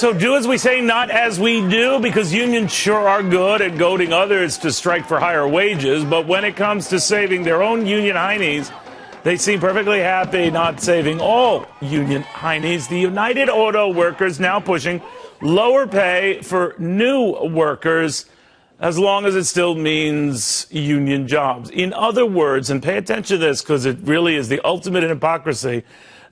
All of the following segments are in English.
So do as we say, not as we do, because unions sure are good at goading others to strike for higher wages. But when it comes to saving their own union heinies, they seem perfectly happy not saving all union heinies. The United Auto Workers now pushing lower pay for new workers, as long as it still means union jobs. In other words, and pay attention to this because it really is the ultimate in hypocrisy,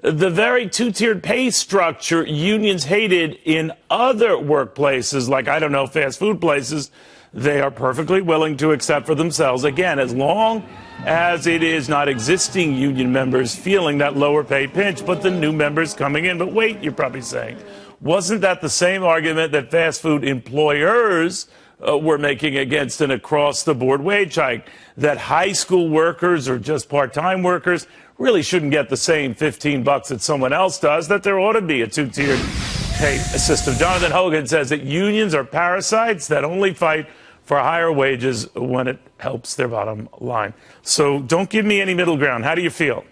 the very two-tiered pay structure unions hated in other workplaces, like, I don't know, fast food places, they are perfectly willing to accept for themselves, again, as long as it is not existing union members feeling that lower pay pinch, but the new members coming in. But wait, you're probably saying, wasn't that the same argument that fast food employers were making against an across-the-board wage hike, that high school workers or just part-time workers really shouldn't get the same $15 that someone else does, that there ought to be a two-tiered pay system? Jonathan Hoenig says that unions are parasites that only fight for higher wages when it helps their bottom line. So don't give me any middle ground. How do you feel?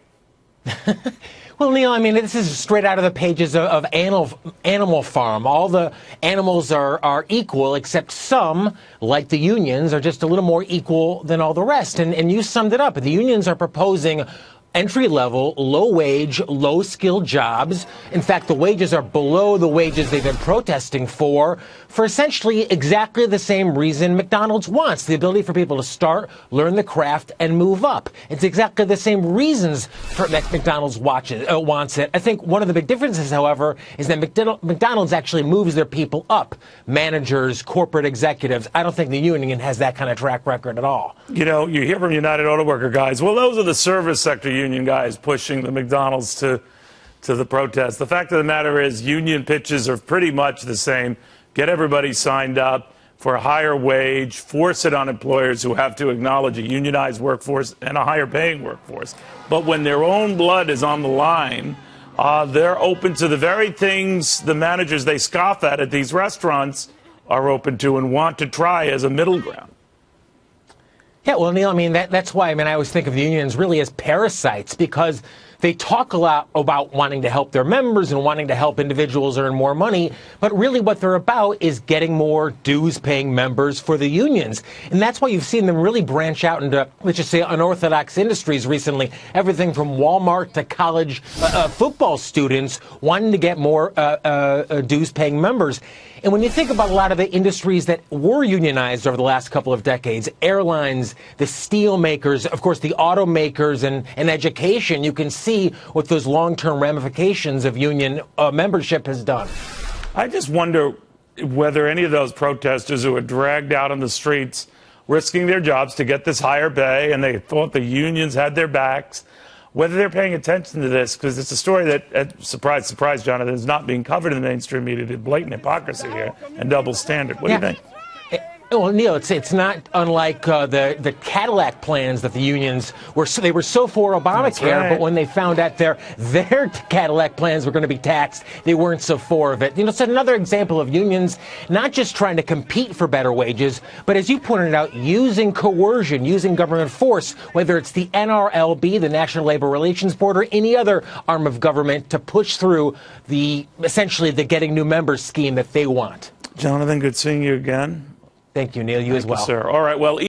Well, Neil, I mean, this is straight out of the pages of Animal Farm. All the animals are equal, except some, like the unions, are just a little more equal than all the rest. And you summed it up. The unions are proposing entry-level, low-wage, low-skilled jobs. In fact, the wages are below the wages they've been protesting for essentially exactly the same reason McDonald's wants, the ability for people to start, learn the craft, and move up. It's exactly the same reasons that McDonald's wants it. I think one of the big differences, however, is that McDonald's actually moves their people up, managers, corporate executives. I don't think the union has that kind of track record at all. You know, you hear from United Auto Worker guys, well, those are the service sector union guys pushing the McDonald's to the protest. The fact of the matter is union pitches are pretty much the same. Get everybody signed up for a higher wage, force it on employers who have to acknowledge a unionized workforce and a higher paying workforce. But when their own blood is on the line, they're open to the very things the managers they scoff at these restaurants are open to and want to try as a middle ground. Yeah, well, Neil, I mean, that's why, I always think of the unions really as parasites, because they talk a lot about wanting to help their members and wanting to help individuals earn more money, but really what they're about is getting more dues-paying members for the unions. And that's why you've seen them really branch out into, let's just say, unorthodox industries recently, everything from Walmart to college football students wanting to get more dues-paying members. And when you think about a lot of the industries that were unionized over the last couple of decades, airlines, the steel makers, of course, the automakers and education, you can see what those long-term ramifications of union membership has done. I just wonder whether any of those protesters who were dragged out on the streets risking their jobs to get this higher pay, and they thought the unions had their backs, whether they're paying attention to this, because it's a story that, surprise, surprise, Jonathan, is not being covered in the mainstream media. The blatant hypocrisy here and double standard. What do you think? Well, Neil, it's not unlike the Cadillac plans that the unions were. They were so for Obamacare, right, but when they found out their Cadillac plans were going to be taxed, they weren't so for of it. You know, it's another example of unions not just trying to compete for better wages, but as you pointed out, using coercion, using government force, whether it's the NRLB, the National Labor Relations Board, or any other arm of government to push through essentially the getting new members scheme that they want. Jonathan, good seeing you again. Thank you, Neil. You as well. Thank you, sir. All right, well.